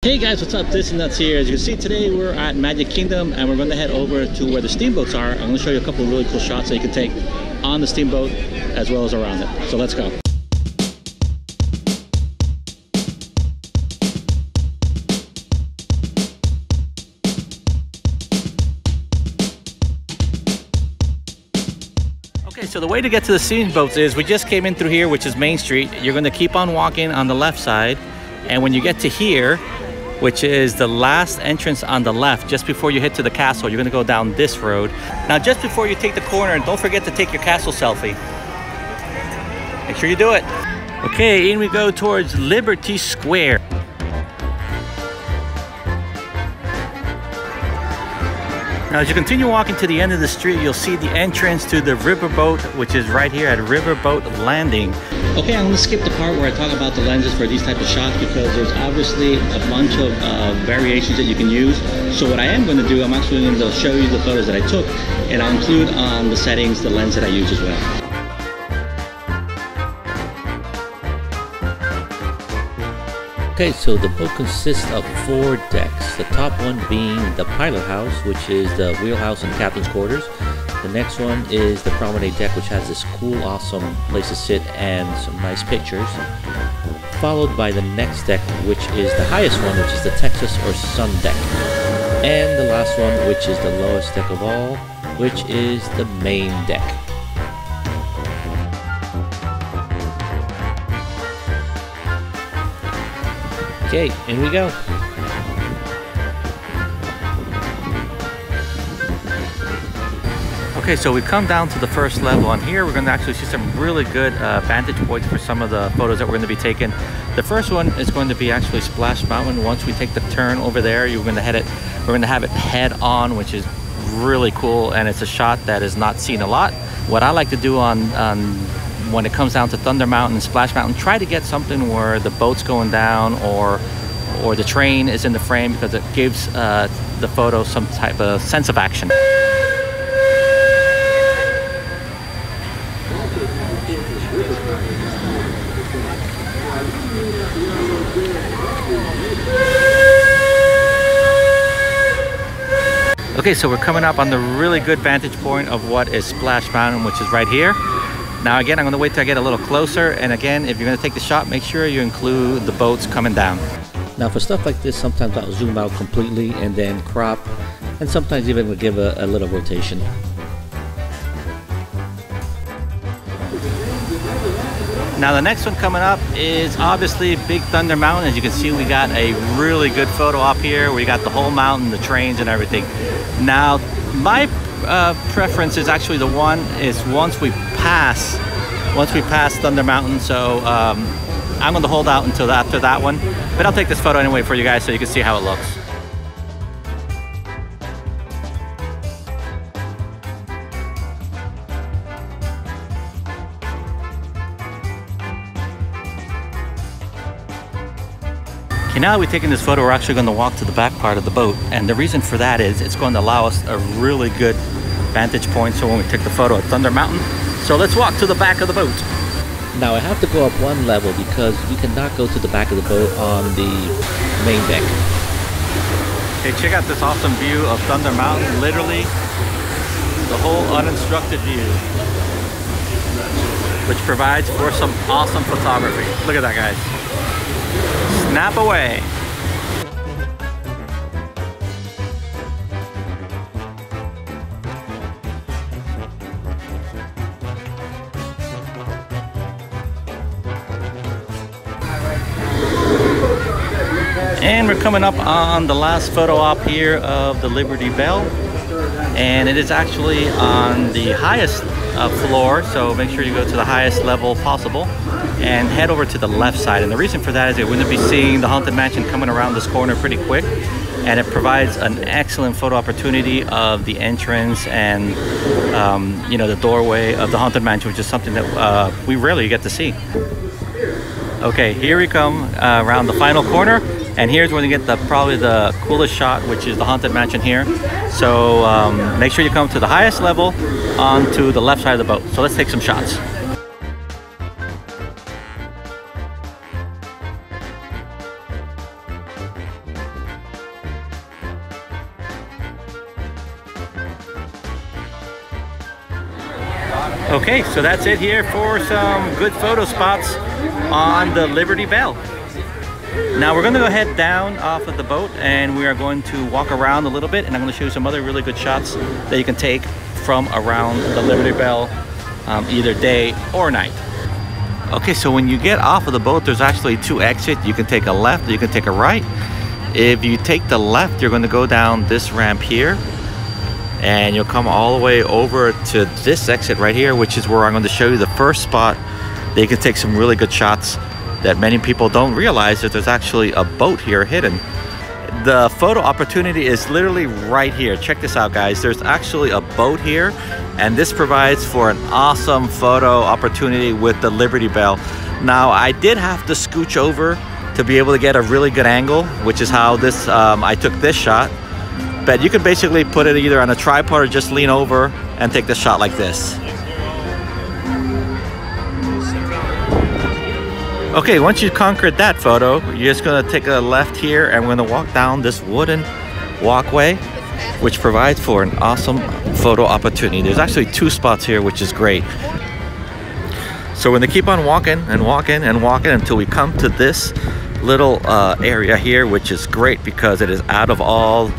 Hey guys, what's up? This is Nuts here. As you can see, today we're at Magic Kingdom and we're going to head over to where the steamboats are. I'm going to show you a couple of really cool shots that you can take on the steamboat as well as around it. So let's go. Okay, so the way to get to the steamboats is we just came in through here, which is Main Street. You're going to keep on walking on the left side, and when you get to here, which is the last entrance on the left, just before you hit to the castle, you're gonna go down this road. Now, just before you take the corner, don't forget to take your castle selfie. Make sure you do it. Okay, in we go towards Liberty Square. Now, as you continue walking to the end of the street, you'll see the entrance to the Riverboat, which is right here at Riverboat Landing. Okay, I'm gonna skip the part where I talk about the lenses for these type of shots because there's obviously a bunch of variations that you can use. So what I am gonna do, I'm actually gonna show you the photos that I took, and I'll include on the settings the lens that I use as well. Okay, so the boat consists of 4 decks. The top one being the pilot house, which is the wheelhouse and captain's quarters. The next one is the promenade deck, which has this cool, awesome place to sit and some nice pictures. Followed by the next deck, which is the highest one, which is the Texas or Sun deck. And the last one, which is the lowest deck of all, which is the main deck. Okay, here we go. Okay, so we've come down to the first level, and here we're going to actually see some really good vantage points for some of the photos that we're going to be taking. The first one is going to be actually Splash Mountain. Once we take the turn over there, we're going to have it head on, which is really cool, and it's a shot that is not seen a lot. What I like to do on when it comes down to Thunder Mountain and Splash Mountain, try to get something where the boat's going down or the train is in the frame, because it gives the photo some type of sense of action. Okay, so we're coming up on the really good vantage point of what is Splash Mountain, which is right here. Now again, I'm going to wait till I get a little closer, and again, if you're going to take the shot, make sure you include the boats coming down. Now for stuff like this, sometimes I'll zoom out completely and then crop, and sometimes even we'll give a little rotation. Now the next one coming up is obviously Big Thunder Mountain. As you can see, we got a really good photo up here. We got the whole mountain, the trains and everything. Now my preference is actually the one is once we pass Thunder Mountain. So I'm going to hold out until after that one, but I'll take this photo anyway for you guys so you can see how it looks. Okay, now that we've taken this photo, we're actually going to walk to the back part of the boat, and the reason for that is it's going to allow us a really good vantage point so when we take the photo at Thunder Mountain. So let's walk to the back of the boat. Now I have to go up one level because you cannot go to the back of the boat on the main deck. Okay, check out this awesome view of Thunder Mountain, literally the whole uninstructed view, which provides for some awesome photography. Look at that, guys. Snap away. And we're coming up on the last photo op here of the Liberty Belle, and it is actually on the highest floor, so make sure you go to the highest level possible and head over to the left side. And the reason for that is you're going to be seeing the Haunted Mansion coming around this corner pretty quick, and it provides an excellent photo opportunity of the entrance and you know, the doorway of the Haunted Mansion, which is something that we rarely get to see. Okay, here we come around the final corner, and here's where you get probably the coolest shot, which is the Haunted Mansion here. So make sure you come to the highest level onto the left side of the boat. So let's take some shots. Okay, so that's it here for some good photo spots on the Liberty Belle. Now we're going to go head down off of the boat and we are going to walk around a little bit, and I'm going to show you some other really good shots that you can take from around the Liberty Belle, either day or night. Okay, so when you get off of the boat, there's actually two exits. You can take a left or you can take a right. If you take the left, you're going to go down this ramp here, and you'll come all the way over to this exit right here, which is where I'm going to show you the first spot that you can take some really good shots that many people don't realize that there's actually a boat here hidden. The photo opportunity is literally right here. Check this out, guys. There's actually a boat here, and this provides for an awesome photo opportunity with the Liberty Belle. Now, I did have to scooch over to be able to get a really good angle, which is how this I took this shot. But you can basically put it either on a tripod or just lean over and take the shot like this. Okay, once you conquered that photo, you're just gonna take a left here, and we're gonna walk down this wooden walkway, which provides for an awesome photo opportunity. There's actually two spots here, which is great. So we're gonna keep on walking and walking and walking until we come to this little area here, which is great because it is out of all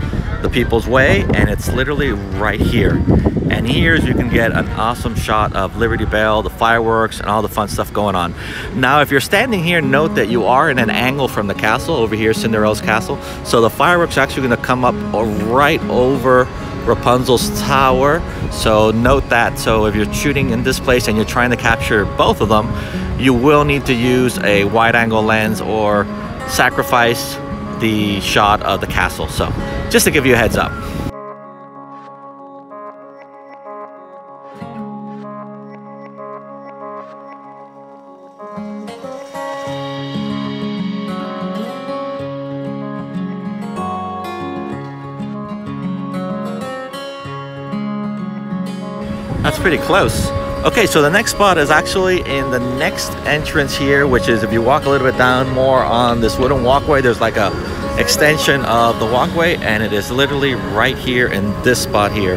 the people's way, and it's literally right here. And here you can get an awesome shot of Liberty Belle, the fireworks, and all the fun stuff going on. Now, if you're standing here, note that you are in an angle from the castle over here, Cinderella's castle. So the fireworks are actually going to come up right over Rapunzel's tower. So note that. So if you're shooting in this place and you're trying to capture both of them, you will need to use a wide-angle lens or sacrifice the shot of the castle. So just to give you a heads up. That's pretty close. Okay, so the next spot is actually in the next entrance here, which is if you walk a little bit down more on this wooden walkway, there's like a extension of the walkway, and it is literally right here in this spot here.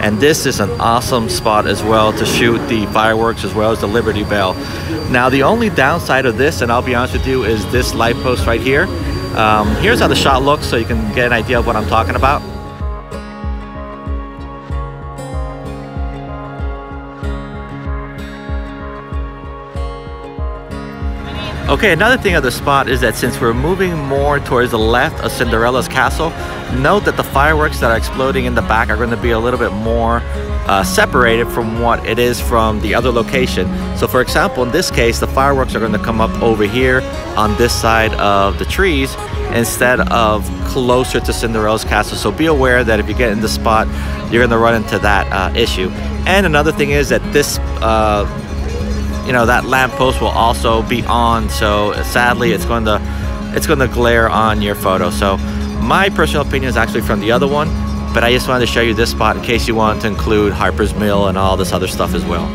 And this is an awesome spot as well to shoot the fireworks as well as the Liberty Belle. Now, the only downside of this, and I'll be honest with you, is this light post right here. Here's how the shot looks so you can get an idea of what I'm talking about. Okay, another thing of the spot is that since we're moving more towards the left of Cinderella's castle, note that the fireworks that are exploding in the back are going to be a little bit more separated from what it is from the other location. So for example, in this case, the fireworks are going to come up over here on this side of the trees instead of closer to Cinderella's castle. So be aware that if you get in the spot, you're going to run into that issue. And another thing is that this that lamppost will also be on, so sadly it's going to glare on your photo. So my personal opinion is actually from the other one, but I just wanted to show you this spot in case you want to include Harper's Mill and all this other stuff as well.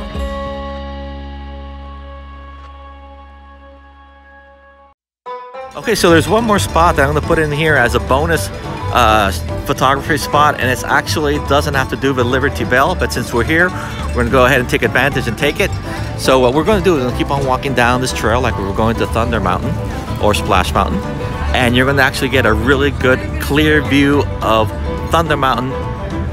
Okay, so there's one more spot that I'm going to put in here as a bonus photography spot, and it actually doesn't have to do with Liberty Belle, but since we're here, we're going to go ahead and take advantage and take it. So what we're going to do is we're going to keep on walking down this trail like we were going to Thunder Mountain or Splash Mountain, and you're going to actually get a really good clear view of Thunder Mountain,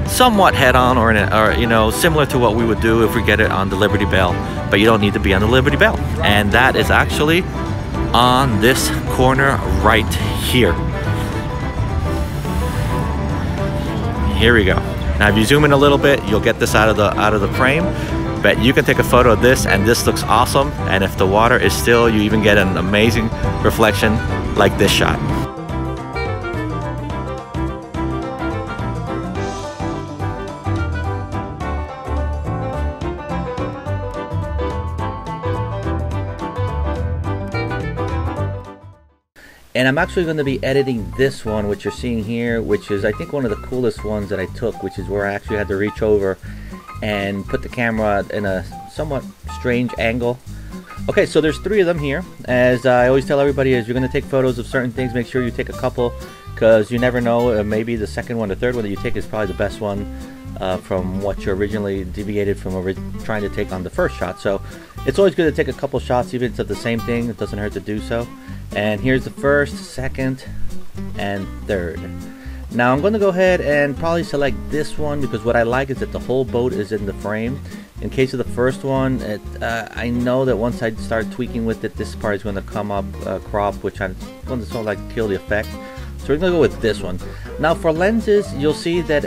somewhat head-on or similar to what we would do if we get it on the Liberty Belle, but you don't need to be on the Liberty Belle. And that is actually on this corner right here. Here we go. Now if you zoom in a little bit, you'll get this out of the frame, but you can take a photo of this and this looks awesome. And if the water is still, you even get an amazing reflection like this shot. And I'm actually going to be editing this one, which you're seeing here, which is I think one of the coolest ones that I took, which is where I actually had to reach over and put the camera in a somewhat strange angle. Okay, so there's 3 of them here. As I always tell everybody, as you're going to take photos of certain things, make sure you take a couple, because you never know, maybe the second one, the third one that you take is probably the best one from what you originally deviated from trying to take on the first shot. So it's always good to take a couple shots, even if it's of the same thing. It doesn't hurt to do so. And here's the first, second, and third. Now I'm going to go ahead and probably select this one, because what I like is that the whole boat is in the frame. In case of the first one, I know that once I start tweaking with it, this part is going to come up crop, which I'm going to sort of like kill the effect. So we're going to go with this one. Now for lenses, you'll see that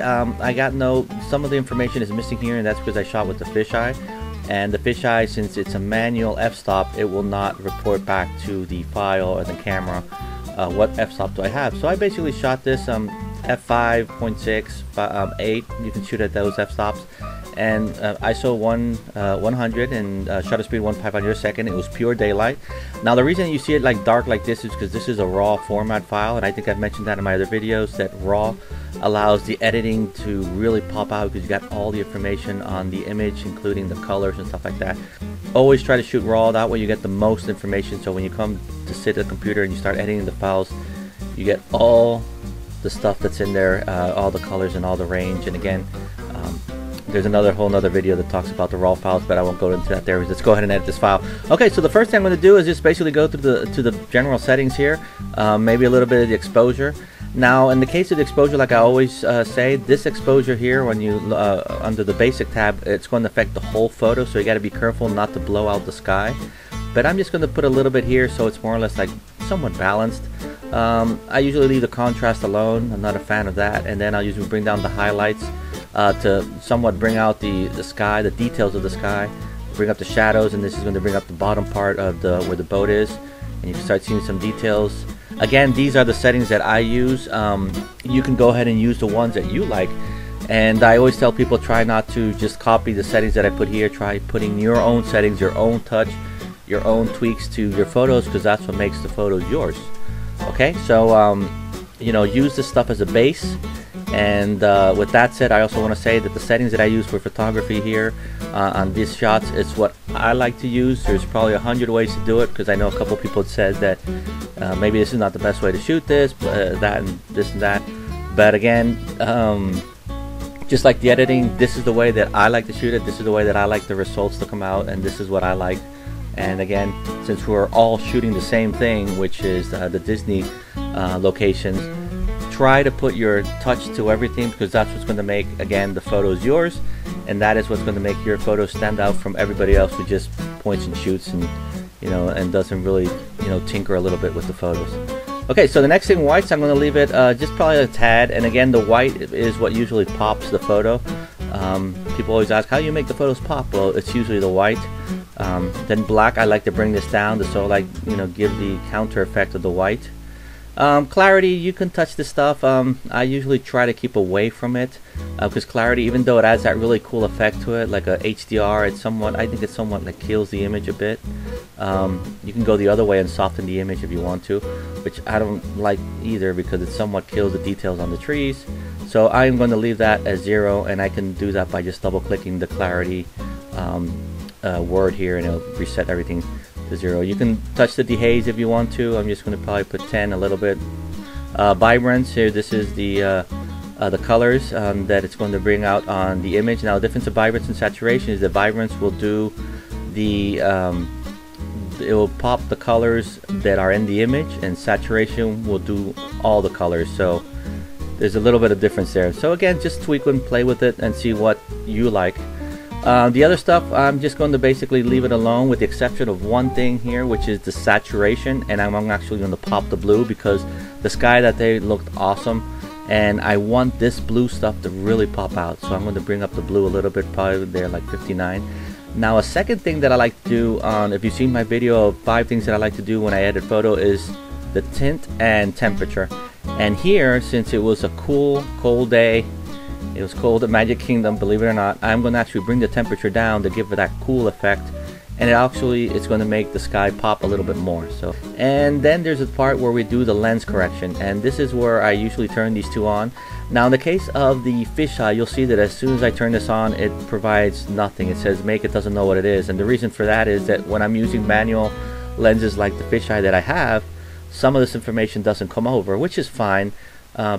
some of the information is missing here, and that's because I shot with the fisheye. And the fisheye, since it's a manual f-stop, it will not report back to the file or the camera what f-stop do I have. So I basically shot this f5.6, 8. You can shoot at those f-stops. And ISO 100 and shutter speed 1/500 a second. It was pure daylight. Now the reason you see it like dark like this is because this is a raw format file, and I think I've mentioned that in my other videos, that raw allows the editing to really pop out because you got all the information on the image, including the colors and stuff like that. Always try to shoot raw, that way you get the most information, so when you come to sit at the computer and you start editing the files, you get all the stuff that's in there, all the colors and all the range. And again, there's whole nother video that talks about the raw files, but I won't go into that there. Let's go ahead and edit this file. Okay, so the first thing I'm going to do is just basically go through the general settings here, maybe a little bit of the exposure. Now, in the case of the exposure, like I always say, this exposure here, when you under the basic tab, it's going to affect the whole photo, so you got to be careful not to blow out the sky. But I'm just going to put a little bit here, so it's more or less like somewhat balanced. I usually leave the contrast alone. I'm not a fan of that, and then I'll usually bring down the highlights to somewhat bring out the sky, the details of the sky, bring up the shadows, and this is going to bring up the bottom part of where the boat is, and you can start seeing some details. Again, these are the settings that I use. You can go ahead and use the ones that you like, and I always tell people, try not to just copy the settings that I put here. Try putting your own settings, your own touch, your own tweaks to your photos, because that's what makes the photos yours. Okay, so you know, use this stuff as a base. And with that said, I also want to say that the settings that I use for photography here on these shots is what I like to use. There's probably 100 ways to do it, because I know a couple people said that maybe this is not the best way to shoot this, that and this and that. But again, just like the editing, this is the way that I like to shoot it. This is the way that I like the results to come out, and this is what I like. And again, since we're all shooting the same thing, which is the Disney locations, try to put your touch to everything, because that's what's going to make, again, the photos yours, and that is what's going to make your photos stand out from everybody else who just points and shoots and, you know, and doesn't really, you know, tinker a little bit with the photos. Okay, so the next thing, whites, I'm going to leave it just probably a tad, and again, the white is what usually pops the photo. People always ask, how do you make the photos pop? Well, it's usually the white. Then black, I like to bring this down to sort of like, you know, give the counter effect of the white. Clarity, you can touch this stuff. I usually try to keep away from it, because clarity, even though it adds that really cool effect to it, like a HDR, I think it's somewhat like kills the image a bit. You can go the other way and soften the image if you want to, which I don't like either, because it somewhat kills the details on the trees. So I'm going to leave that as 0, and I can do that by just double clicking the clarity word here, and it'll reset everything to 0. You can touch the dehaze if you want to. I'm just going to probably put 10 a little bit. Vibrance here, this is the colors that it's going to bring out on the image. Now the difference of vibrance and saturation is that vibrance will do the it will pop the colors that are in the image, and saturation will do all the colors. So there's a little bit of difference there. So again, just tweak and play with it and see what you like. The other stuff, I'm just going to basically leave it alone, with the exception of one thing here, which is the saturation, and I'm actually going to pop the blue, because the sky that day looked awesome, and I want this blue stuff to really pop out. So I'm going to bring up the blue a little bit, probably there like 59. Now a second thing that I like to do, if you've seen my video of 5 things that I like to do when I edit photo, is the tint and temperature. And here, since it was a cool, cold day, it was cold at Magic Kingdom, believe it or not, I'm going to actually bring the temperature down to give it that cool effect, and it's going to make the sky pop a little bit more. So, and then there's a part where we do the lens correction, and this is where I usually turn these two on. Now in the case of the fisheye, you'll see that as soon as I turn this on, it provides nothing. It says make it doesn't know what it is, and the reason for that is that when I'm using manual lenses like the fisheye that I have, some of this information doesn't come over, which is fine,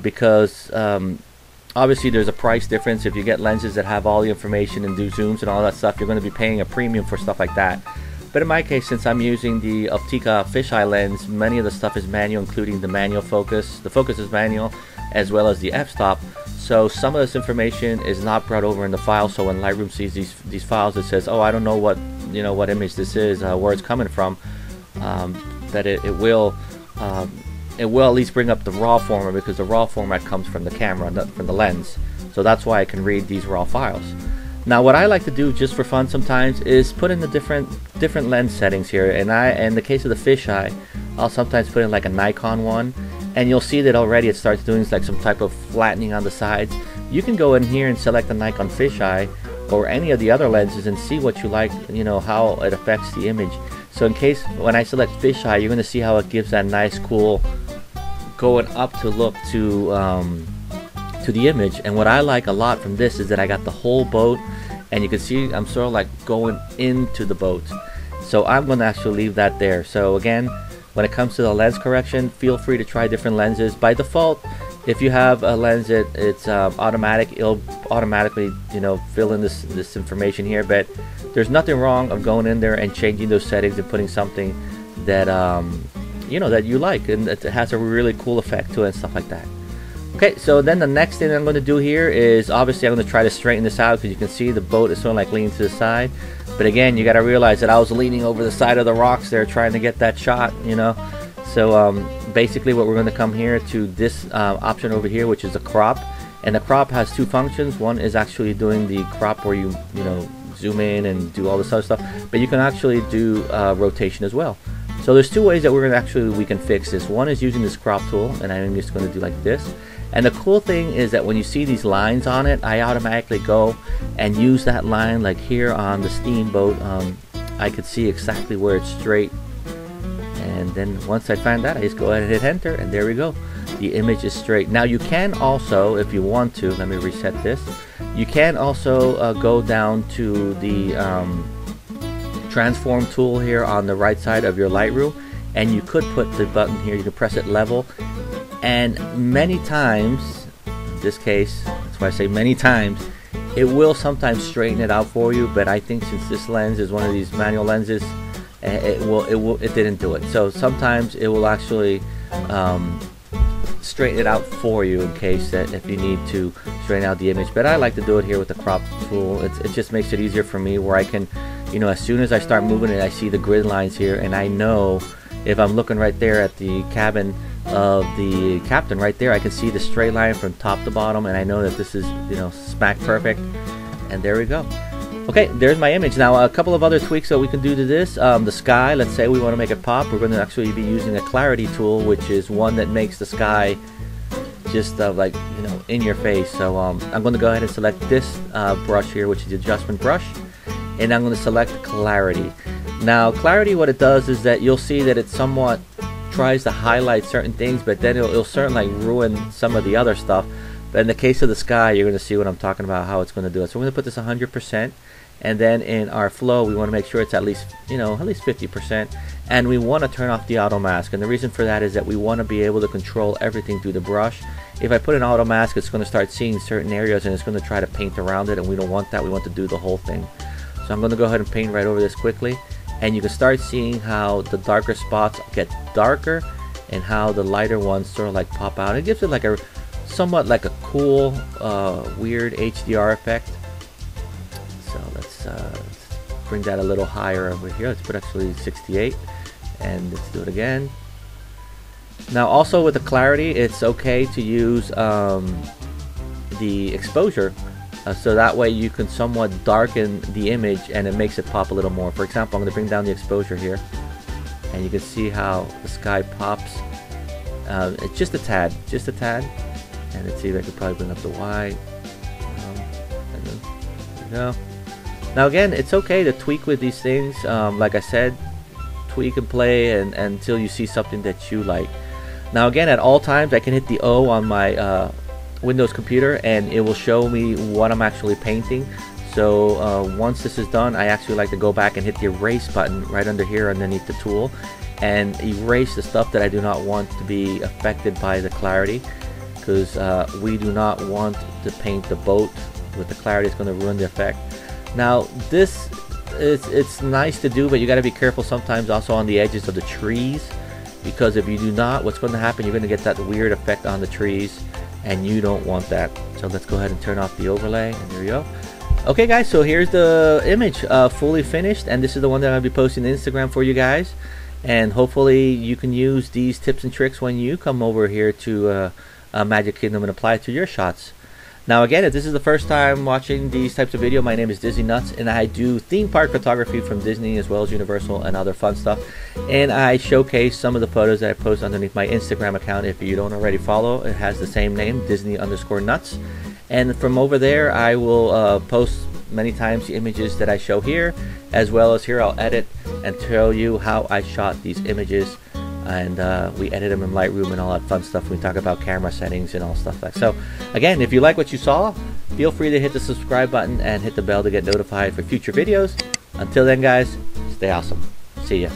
because Obviously there's a price difference. If you get lenses that have all the information and do zooms and all that stuff, you're going to be paying a premium for stuff like that. But in my case, since I'm using the Optica fisheye lens, many of the stuff is manual, including the manual focus. The focus is manual, as well as the f-stop. So some of this information is not brought over in the file. So when Lightroom sees these files, it says, "Oh, I don't know what what image this is, where it's coming from." That it will at least bring up the raw format, because the raw format comes from the camera, not from the lens. So that's why I can read these raw files. Now, what I like to do just for fun sometimes is put in the different lens settings here. And in the case of the fisheye, I'll sometimes put in like a Nikon one, and you'll see that already it starts doing like some type of flattening on the sides. You can go in here and select the Nikon fisheye or any of the other lenses and see what you like, how it affects the image. So in case when I select fisheye, you're going to see how it gives that nice cool going up to look to the image. And what I like a lot from this is that I got the whole boat, and you can see I'm sort of like going into the boat. So I'm going to actually leave that there. So again, when it comes to the lens correction, feel free to try different lenses. By default, if you have a lens that it's automatic, it'll automatically fill in this information here. But there's nothing wrong of going in there and changing those settings and putting something that that you like and that has a really cool effect to it and stuff like that. Okay, so then the next thing I'm going to do here is, obviously I'm going to try to straighten this out, because you can see the boat is sort of like leaning to the side. But again, you got to realize that I was leaning over the side of the rocks there trying to get that shot, So basically what we're going to come here to this option over here, which is the crop. And the crop has two functions. One is actually doing the crop where you zoom in and do all this other stuff, but you can actually do rotation as well. So there's two ways that we can fix this. One is using this crop tool, and I'm just going to do like this. And the cool thing is that when you see these lines on it, I automatically go and use that line. Like here on the steamboat, I could see exactly where it's straight. And then once I find that, I just go ahead and hit enter, and there we go. The image is straight. Now you can also, if you want to, let me reset this. You can also go down to the transform tool here on the right side of your Lightroom, and you could put the button here. You can press it level, and many times, in this case, that's why I say many times, it will sometimes straighten it out for you. But I think since this lens is one of these manual lenses, it didn't do it. So sometimes it will actually straighten it out for you in case that if you need to straighten out the image. But I like to do it here with the crop tool. It just makes it easier for me, where I can, as soon as I start moving it, I see the grid lines here, and I know if I'm looking right there at the cabin of the captain right there, I can see the straight line from top to bottom, and I know that this is smack perfect. And there we go. Okay, there's my image. Now a couple of other tweaks that we can do to this. The sky, let's say we want to make it pop, we're going to actually be using a clarity tool, which is one that makes the sky just like in your face. So I'm going to go ahead and select this brush here, which is the adjustment brush, and I'm going to select clarity. Now clarity, what it does is that you'll see that it somewhat tries to highlight certain things, but then it'll certainly ruin some of the other stuff. But in the case of the sky, you're going to see what I'm talking about, how it's going to do it. So we're going to put this 100%, and then in our flow, we want to make sure it's at least 50%, and we want to turn off the auto mask. And the reason for that is that we want to be able to control everything through the brush. If I put an auto mask, it's going to start seeing certain areas, and it's going to try to paint around it, and we don't want that. We want to do the whole thing. So I'm going to go ahead and paint right over this quickly, and you can start seeing how the darker spots get darker and how the lighter ones sort of like pop out. It gives it like a somewhat like a cool weird HDR effect. So let's bring that a little higher over here. Let's put actually 68, and let's do it again. Now also with the clarity, it's okay to use the exposure, so that way you can somewhat darken the image and it makes it pop a little more. For example, I'm going to bring down the exposure here, and you can see how the sky pops. It's just a tad. And let's see if I could probably bring up the Y. And then, there we go. Now again, it's okay to tweak with these things. Like I said, tweak and play until you see something that you like. Now again, at all times, I can hit the O on my Windows computer, and it will show me what I'm actually painting. So once this is done, I actually like to go back and hit the erase button right under here underneath the tool, and erase the stuff that I do not want to be affected by the clarity. because we do not want to paint the boat with the clarity. It's going to ruin the effect. Now this it's nice to do, but you got to be careful sometimes also on the edges of the trees, because if you do not, what's going to happen, you're going to get that weird effect on the trees, and you don't want that. So let's go ahead and turn off the overlay, and there we go. Okay guys, so here's the image fully finished, and this is the one that I'll be posting on Instagram for you guys, and hopefully you can use these tips and tricks when you come over here to Magic Kingdom and apply it to your shots. Now again, if this is the first time watching these types of video, my name is Disney Nuts, and I do theme park photography from Disney as well as Universal and other fun stuff, and I showcase some of the photos that I post underneath my Instagram account. If you don't already follow, it has the same name, Disney_Nuts. And from over there, I will post many times the images that I show here, as well as here I'll edit and tell you how I shot these images. And we edit them in Lightroom and all that fun stuff. We talk about camera settings and all stuff like that. So again, if you like what you saw, feel free to hit the subscribe button and hit the bell to get notified for future videos. Until then guys, stay awesome. See ya.